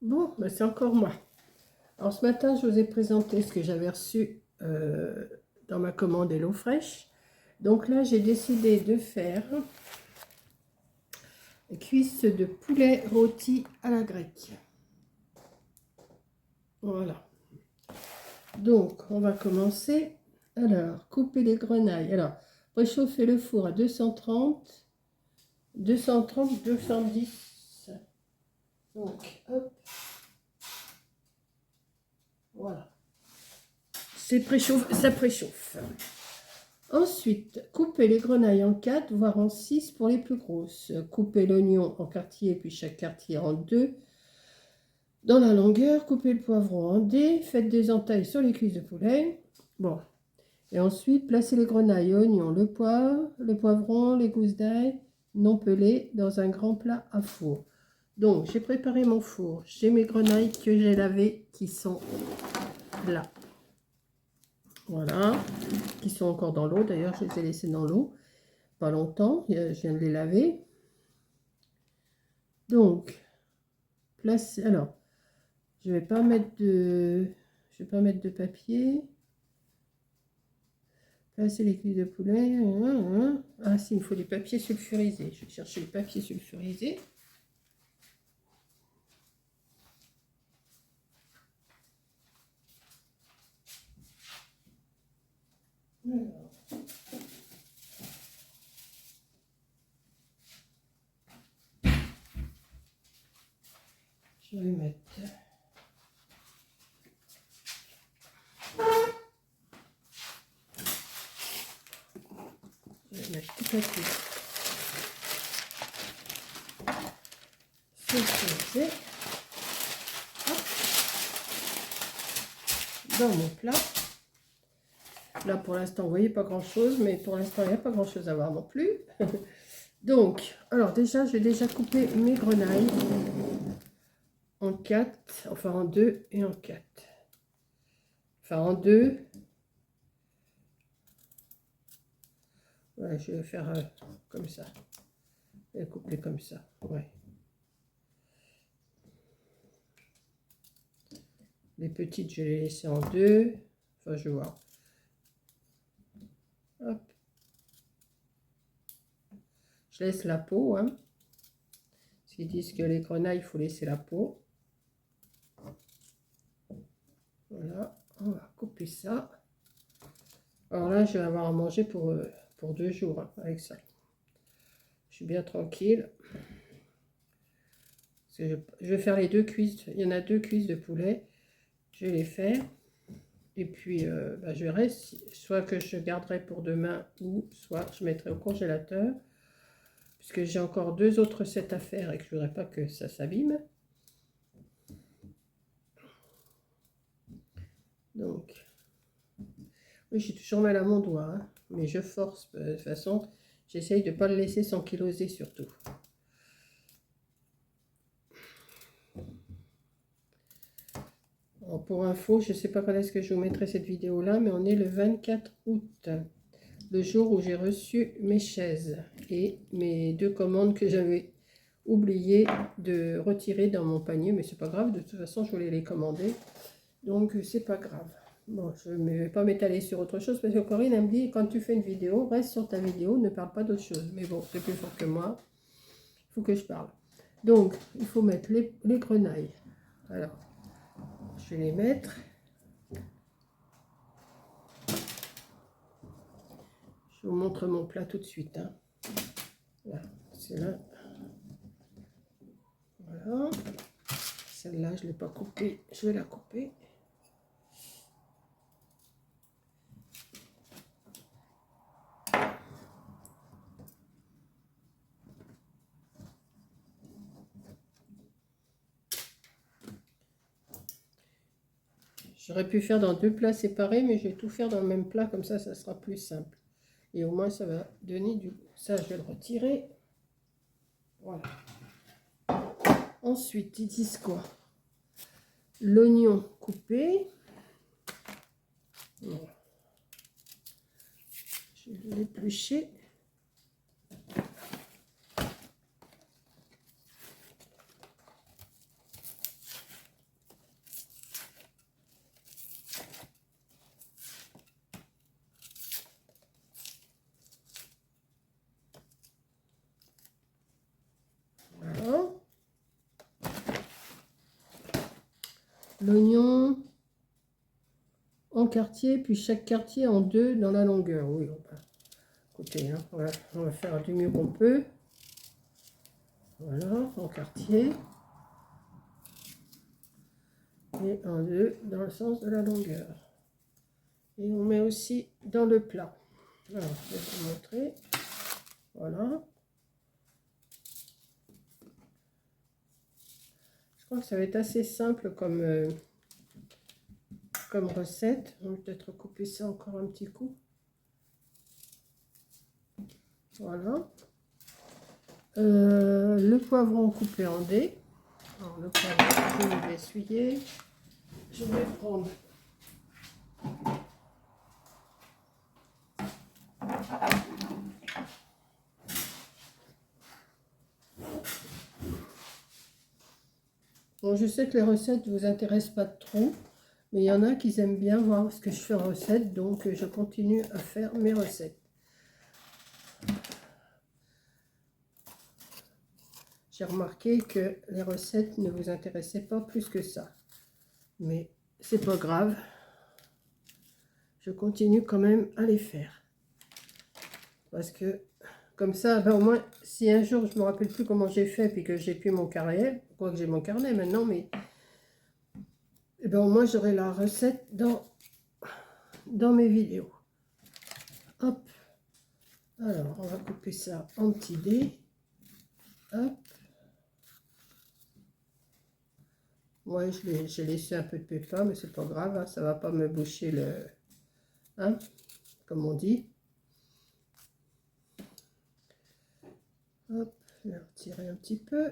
Bon, bah, c'est encore moi. Alors ce matin, je vous ai présenté ce que j'avais reçu dans ma commande HelloFresh. Donc là, j'ai décidé de faire cuisse de poulet rôti à la grecque. Voilà. Donc, on va commencer. Alors, couper les grenailles. Alors, réchauffer le four à 230, 210. Donc, hop. Voilà. Ça préchauffe. Ensuite, coupez les grenailles en 4, voire en 6 pour les plus grosses. Coupez l'oignon en quartiers, puis chaque quartier en 2. Dans la longueur, coupez le poivron en dés, faites des entailles sur les cuisses de poulet. Bon. Et ensuite, placez les grenailles, oignons, le poivre, le poivron, les gousses d'ail non pelées dans un grand plat à four. Donc, j'ai préparé mon four. J'ai mes grenailles que j'ai lavées qui sont là. Voilà. Qui sont encore dans l'eau. D'ailleurs, je les ai laissées dans l'eau. Pas longtemps. Je viens de les laver. Donc, placez. Alors, je vais pas mettre de papier. Placer les cuisses de poulet. Ah si, il faut des papiers sulfurisés. Je vais chercher les papiers sulfurisés. Alors. Je vais mettre. Je vais mettre tout à coup sulfurisé dans mon plat. Là pour l'instant, vous voyez pas grand chose, mais pour l'instant, il n'y a pas grand chose à voir non plus. Donc, alors déjà, j'ai déjà coupé mes grenailles en 4, enfin en 2 et en 4. Enfin en 2. Ouais, je vais faire comme ça. Je vais couper comme ça. Ouais. Les petites, je les laisse en 2. Enfin, je vois. Hop. Je laisse la peau. Hein. Parce qu'ils disent que les grenailles, il faut laisser la peau. Voilà. On va couper ça. Alors là, je vais avoir à manger pour 2 jours hein, avec ça. Je suis bien tranquille. Parce que je vais faire les 2 cuisses. Il y en a 2 cuisses de poulet. Je vais les faire. Et puis, bah, je verrai soit que je garderai pour demain ou soit je mettrai au congélateur. Puisque j'ai encore 2 autres recettes à faire et que je ne voudrais pas que ça s'abîme. Donc, oui, j'ai toujours mal à mon doigt. Hein, mais je force. De toute façon, j'essaye de ne pas le laisser s'ankyloser surtout. Alors, pour info, je ne sais pas quand est-ce que je vous mettrai cette vidéo là, mais on est le 24 août, le jour où j'ai reçu mes chaises et mes 2 commandes que j'avais oublié de retirer dans mon panier, mais c'est pas grave, de toute façon je voulais les commander, donc c'est pas grave. Bon, je ne vais pas m'étaler sur autre chose parce que Corinne elle me dit quand tu fais une vidéo, reste sur ta vidéo, ne parle pas d'autre chose. Mais bon, c'est plus fort que moi, il faut que je parle. Donc, il faut mettre les grenailles. Alors, je vais les mettre. Je vous montre mon plat tout de suite. Hein. Là, c'est là. Voilà. Celle-là, je ne l'ai pas coupée. Je vais la couper. J'aurais pu faire dans 2 plats séparés, mais je vais tout faire dans le même plat. Comme ça sera plus simple. Et au moins, ça va donner du goût. Ça, je vais le retirer. Voilà. Ensuite, ils disent quoi? L'oignon coupé. Voilà. Je vais l'éplucher. l'oignon en quartier, puis chaque quartier en 2 dans la longueur. Oui, écoutez, hein, on va faire du mieux qu'on peut. Voilà, en quartier. Et en 2 dans le sens de la longueur. Et on met aussi dans le plat. Alors, je vais vous montrer. Voilà. Je crois que ça va être assez simple comme recette. On va peut-être couper ça encore un petit coup. Voilà. Le poivron coupé en dés. Alors, le poivron, je vais l'essuyer. Je vais prendre bon, je sais que les recettes ne vous intéressent pas trop, mais il y en a qui aiment bien voir ce que je fais en recette, donc je continue à faire mes recettes. J'ai remarqué que les recettes ne vous intéressaient pas plus que ça, mais c'est pas grave, je continue quand même à les faire. Parce que comme ça, ben, au moins, si un jour je ne me rappelle plus comment j'ai fait, puis que j'ai plus mon carnet, quoique j'ai mon carnet maintenant, mais eh ben, au moins j'aurai la recette dans mes vidéos. Hop. Alors, on va couper ça en petits dés. Hop. Ouais, j'ai laissé un peu de pépin, mais c'est pas grave, hein, ça va pas me boucher le... Hein, comme on dit. Hop, je vais retirer un petit peu.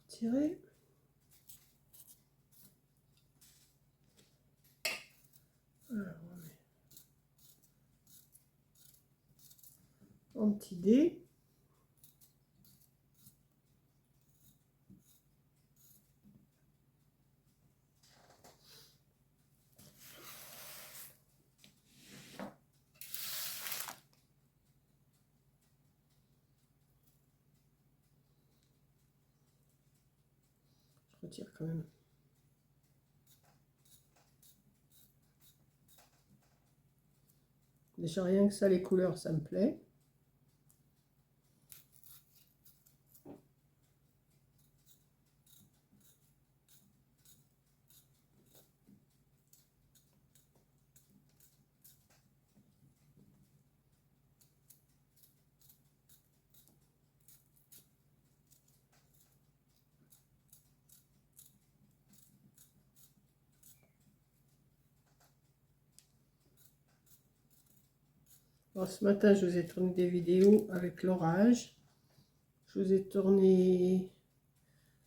Retirer. Alors, on met en petits dés. Je retire quand même. Déjà rien que ça, les couleurs, ça me plaît. Bon, ce matin, je vous ai tourné des vidéos avec l'orage. Je vous ai tourné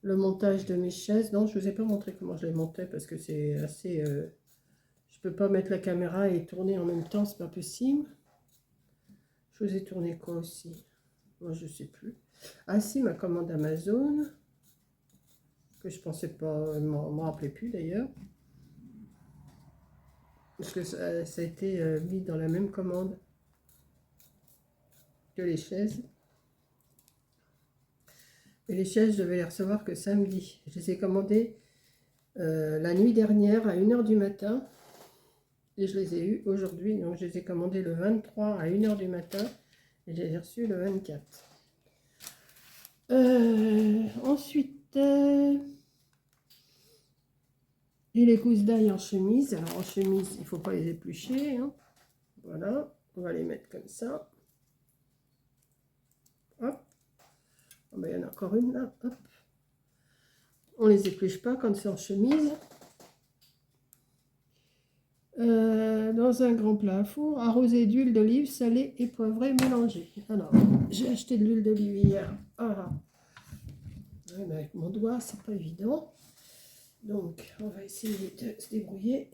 le montage de mes chaises. Non, je ne vous ai pas montré comment je les montais parce que c'est assez... je peux pas mettre la caméra et tourner en même temps, c'est pas possible. Je vous ai tourné quoi aussi? Moi, je sais plus. Ah si, ma commande Amazon, que je pensais pas, m'en rappelais plus d'ailleurs. Parce que ça a été mis dans la même commande que les chaises. Et les chaises, je devais les recevoir que samedi. Je les ai commandées la nuit dernière à 1 h du matin. Et je les ai eues aujourd'hui. Donc je les ai commandées le 23 à 1 h du matin. Et je les ai reçues le 24. Ensuite, et les gousses d'ail en chemise. Alors en chemise, il ne faut pas les éplucher. Hein. Voilà, on va les mettre comme ça. Hop. Oh ben, il y en a encore une là. Hop. On les épluche pas quand c'est en chemise. Dans un grand plat à four, arrosé d'huile d'olive salée et poivrée mélangée. Alors, j'ai acheté de l'huile d'olive hier. Ah. Ouais, mais avec mon doigt, c'est pas évident. Donc, on va essayer de se débrouiller.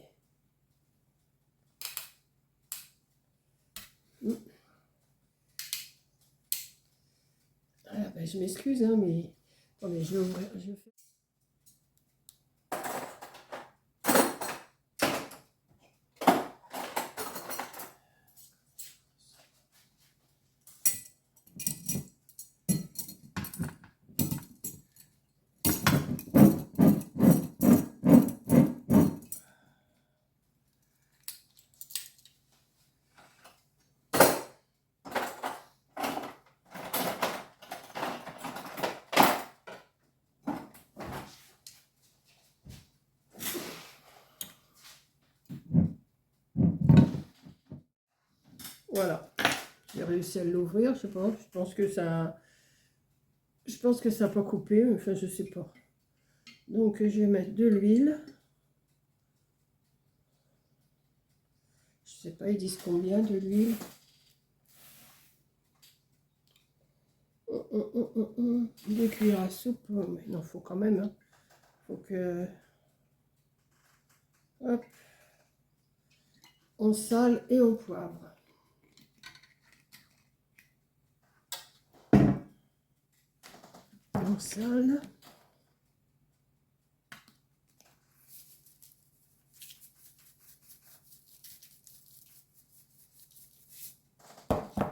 Ah, ben, je m'excuse, hein, mais... Attendez, je vais ouvrir. Je vais faire... Voilà. J'ai réussi à l'ouvrir, je sais pas. Je pense que ça n'a pas coupé, enfin je sais pas. Donc je vais mettre de l'huile. Je sais pas, ils disent combien de l'huile. 2 cuillères à soupe. Mais non, faut quand même. Hein. Faut que. Hop. On sale et on poivre. On sale.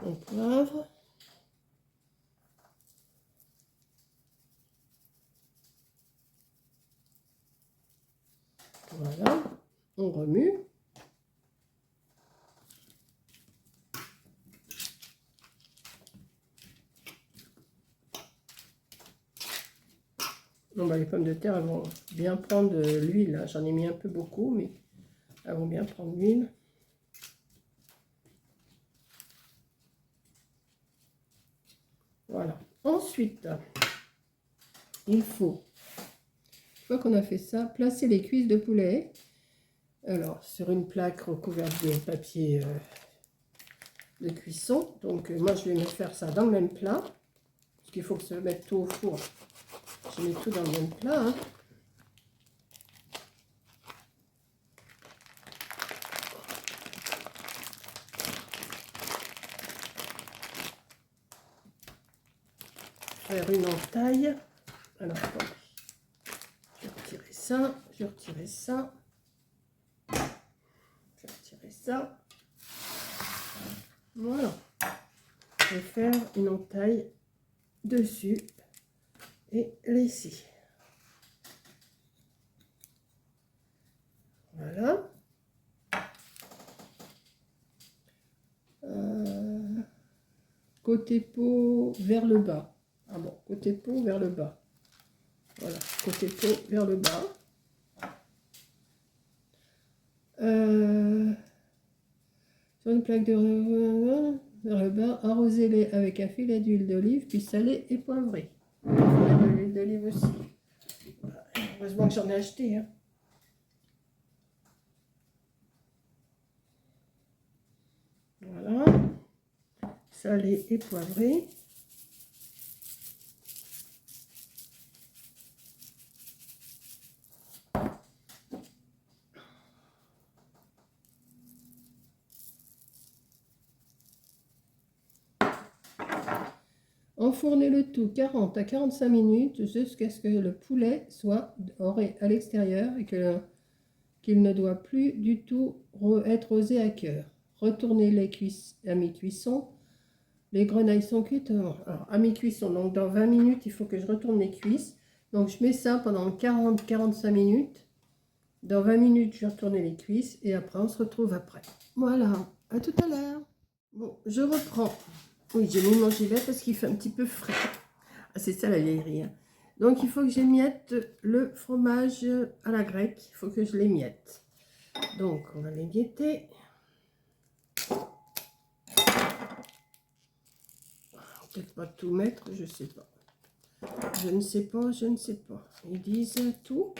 On poivre. Voilà. On remue. Bon, bah, les pommes de terre elles vont bien prendre de l'huile. Hein. J'en ai mis un peu beaucoup, mais elles vont bien prendre l'huile. Voilà. Ensuite, il faut, une fois qu'on a fait ça, placer les cuisses de poulet. Alors, sur une plaque recouverte de papier de cuisson. Donc, moi, je vais me faire ça dans le même plat. Parce qu'il faut que je mette tout au four. Je mets tout dans le même plat. Hein. Faire une entaille. Alors, attendez. Je vais retirer ça. Je vais retirer ça. Je vais retirer ça. Voilà. Je vais faire une entaille dessus et ici. Voilà. Côté peau vers le bas. Ah bon, côté peau vers le bas. Voilà, côté peau vers le bas. Sur une plaque de vers le bas, arrosez-les avec un filet d'huile d'olive, puis salé et poivré. Un filet d'huile d'olive aussi. Heureusement que j'en ai acheté. Hein. Voilà. Salé et poivré. Enfournez le tout 40 à 45 minutes jusqu'à ce que le poulet soit à l'extérieur et qu'il ne doit plus du tout être rosé à cœur. Retournez les cuisses à mi-cuisson. Les grenailles sont cuites alors, à mi-cuisson. Donc dans 20 minutes, il faut que je retourne les cuisses. Donc je mets ça pendant 40-45 minutes. Dans 20 minutes, je vais retourner les cuisses et après, on se retrouve après. Voilà, à tout à l'heure. Bon, je reprends. Oui, j'ai mis mon gilet parce qu'il fait un petit peu frais. Ah, c'est ça la vieillerie. Hein. Donc, il faut que j'émiette le fromage à la grecque. Il faut que je l'émiette. Donc, on va l'émietter. Peut-être pas tout mettre, je sais pas. Je ne sais pas, je ne sais pas. Ils disent tout.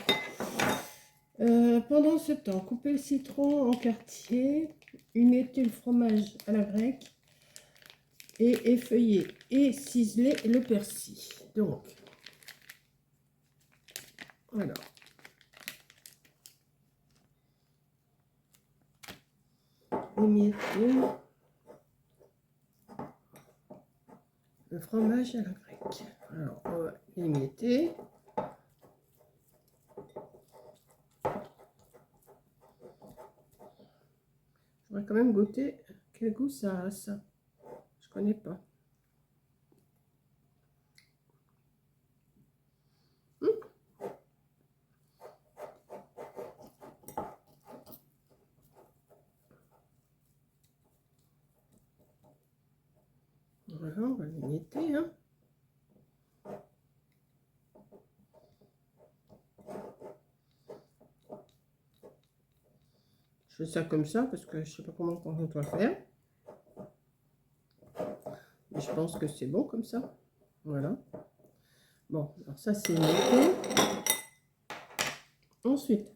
Pendant ce temps, coupez le citron en quartiers. Émiettez le fromage à la grecque. Et effeuiller et ciseler le persil. Donc, alors, émietter le fromage à la grecque. Alors, on va l'émietter. Je voudrais quand même goûter quel goût ça a, ça. Je connais pas. Voilà, on va l'émietter. Hein. Je fais ça comme ça parce que je sais pas comment on doit faire. je pense que c'est bon comme ça. Voilà. Bon, alors ça c'est noté. Ensuite,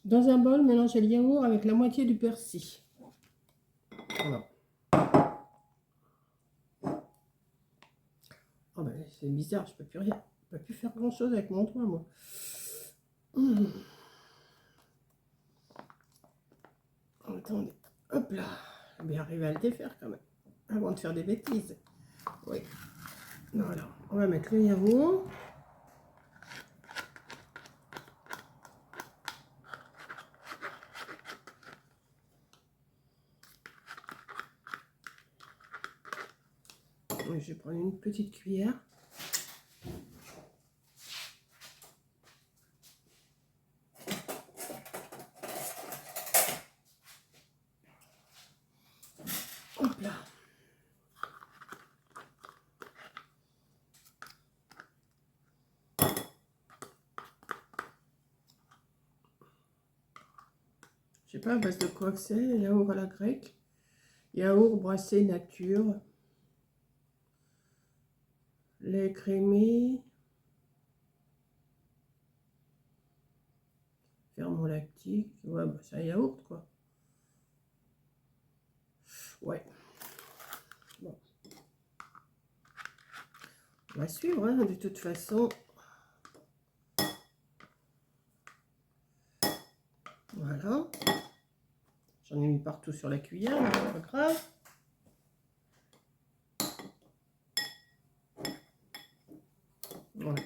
dans un bol, mélangez le yaourt avec la moitié du persil. Voilà. Oh ben, c'est bizarre, je peux plus rien. Je peux plus faire grand chose avec mon doigt, moi. Attendez, hop là. Je vais bien arriver à le défaire quand même. Avant de faire des bêtises. Oui. Voilà. On va mettre le yaourt. Je vais prendre une petite cuillère. Hop là. Je sais pas à base de quoi que c'est, yaourt à la grecque. Yaourt brassé nature. Lait crémé. Ferment lactique. Ouais, bah c'est un yaourt quoi. Ouais. Bon. On va suivre, hein, de toute façon. Voilà. J'en ai mis partout sur la cuillère, mais c'est pas grave. Voilà.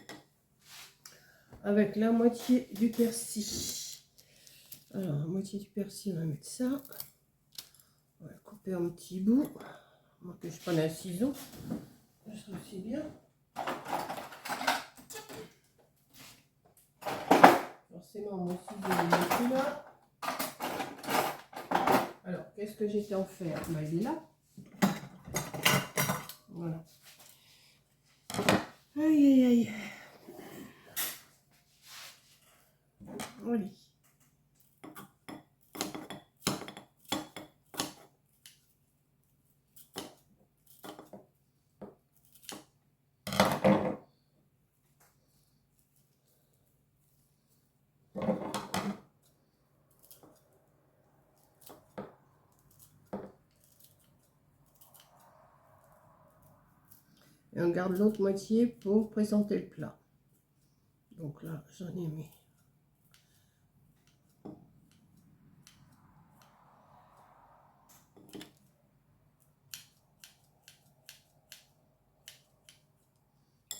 Avec la moitié du persil. Alors, la moitié du persil, on va mettre ça. On va couper en petits bouts. Moi que je prenne un ciseau. Ça serait aussi bien. Forcément, mon ciseau n'est plus là. Alors, qu'est-ce que j'étais en faire? Ben, il est là. Voilà. Aïe, aïe, aïe. Allez. Et on garde l'autre moitié pour présenter le plat. Donc là, j'en ai mis.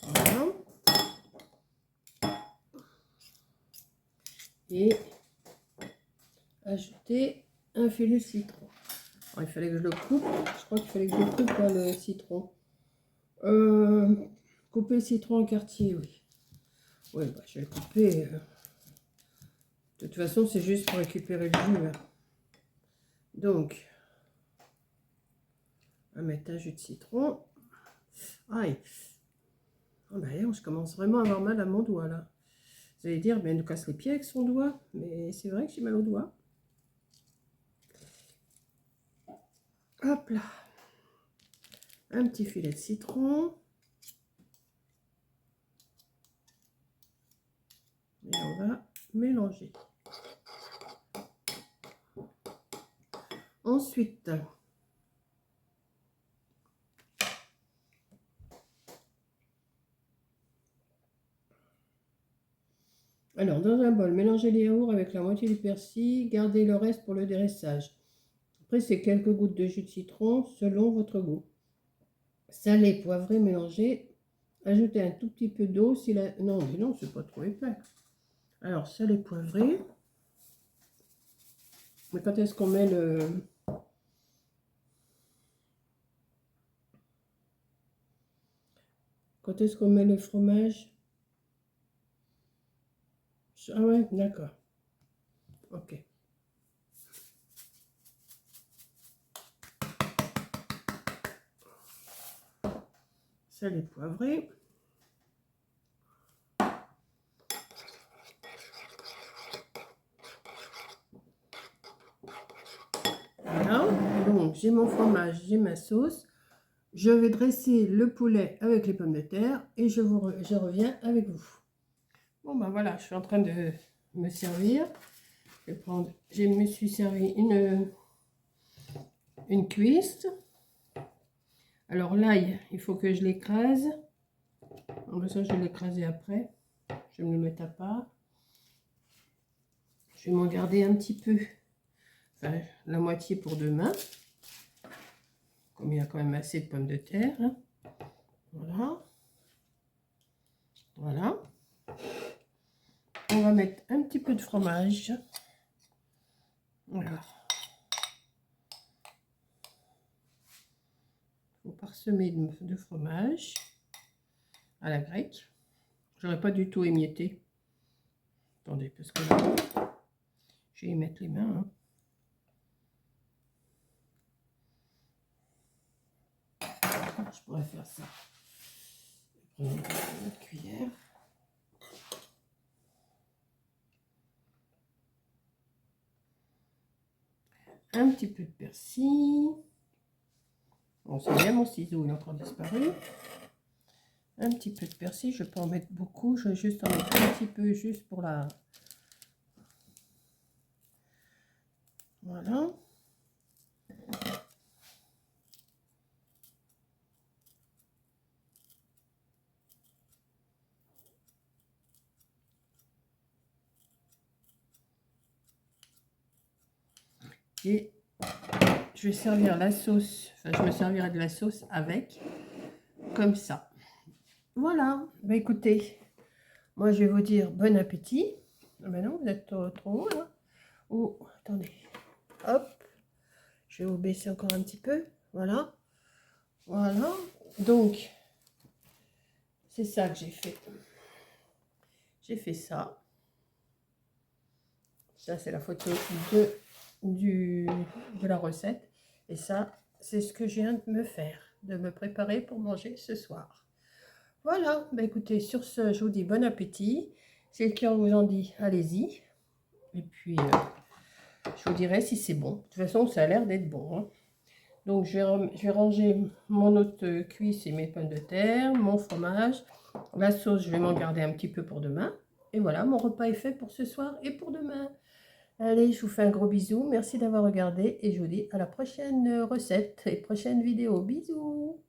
Voilà. Et ajouter un filet de citron. Alors, il fallait que je le coupe. Je crois qu'il fallait que je le coupe là, le citron. Couper le citron en quartier, oui. Oui, bah, je vais le couper. De toute façon, c'est juste pour récupérer le jus. Hein. Donc, on va mettre un jus de citron. Aïe. Oh, bah, je commence vraiment à avoir mal à mon doigt là. Vous allez dire, ben, elle nous casse les pieds avec son doigt. Mais c'est vrai que j'ai mal au doigt. Hop là. Un petit filet de citron. Et on va mélanger. Ensuite, alors dans un bol, mélangez les yaourts avec la moitié du persil, gardez le reste pour le déressage. Après, c'est quelques gouttes de jus de citron selon votre goût. Salé, poivré, mélangé. Ajoutez un tout petit peu d'eau si la... Non, mais non, c'est pas trop épais. Alors, salé, poivré. Mais quand est-ce qu'on met le... Quand est-ce qu'on met le fromage? Ah ouais, d'accord. Ok. Salé, poivré. Voilà. Donc, j'ai mon fromage, j'ai ma sauce. je vais dresser le poulet avec les pommes de terre et je reviens avec vous. Bon ben voilà, je suis en train de me servir. Je me suis servi une cuisse. Alors l'ail, il faut que je l'écrase. Ça, je vais l'écraser après. Je vais me le mettre à part. Je vais m'en garder un petit peu. Enfin, la moitié pour demain. Comme il y a quand même assez de pommes de terre. Hein. Voilà. Voilà. On va mettre un petit peu de fromage. Voilà. Il faut parsemer de fromage à la grecque. J'aurais pas du tout émietté. Attendez, parce que là, je vais y mettre les mains. Hein. Je pourrais faire ça. Je vais prendre une autre cuillère. Un petit peu de persil. Bon, c'est bien, mon ciseau, il a encore disparu. Un petit peu de persil, je peux en mettre beaucoup. Je vais juste en mettre un petit peu, juste pour la... Voilà. Et je vais servir la sauce, enfin je me servirai de la sauce avec, comme ça. Voilà, bah écoutez, moi je vais vous dire bon appétit. Ah ben non, vous êtes trop haut là. Oh, attendez, hop, je vais vous baisser encore un petit peu, voilà. Voilà, donc, c'est ça que j'ai fait. J'ai fait ça. Ça c'est la photo de la recette. Et ça, c'est ce que je viens de me faire, de me préparer pour manger ce soir. Voilà, bah écoutez, sur ce, je vous dis bon appétit. Si le cœur vous en dit, allez-y. Et puis, je vous dirai si c'est bon. De toute façon, ça a l'air d'être bon. Hein. Donc, je vais ranger mon autre cuisse et mes pommes de terre, mon fromage. La sauce, je vais m'en garder un petit peu pour demain. Et voilà, mon repas est fait pour ce soir et pour demain. Allez, je vous fais un gros bisou. Merci d'avoir regardé et je vous dis à la prochaine recette et prochaine vidéo. Bisous!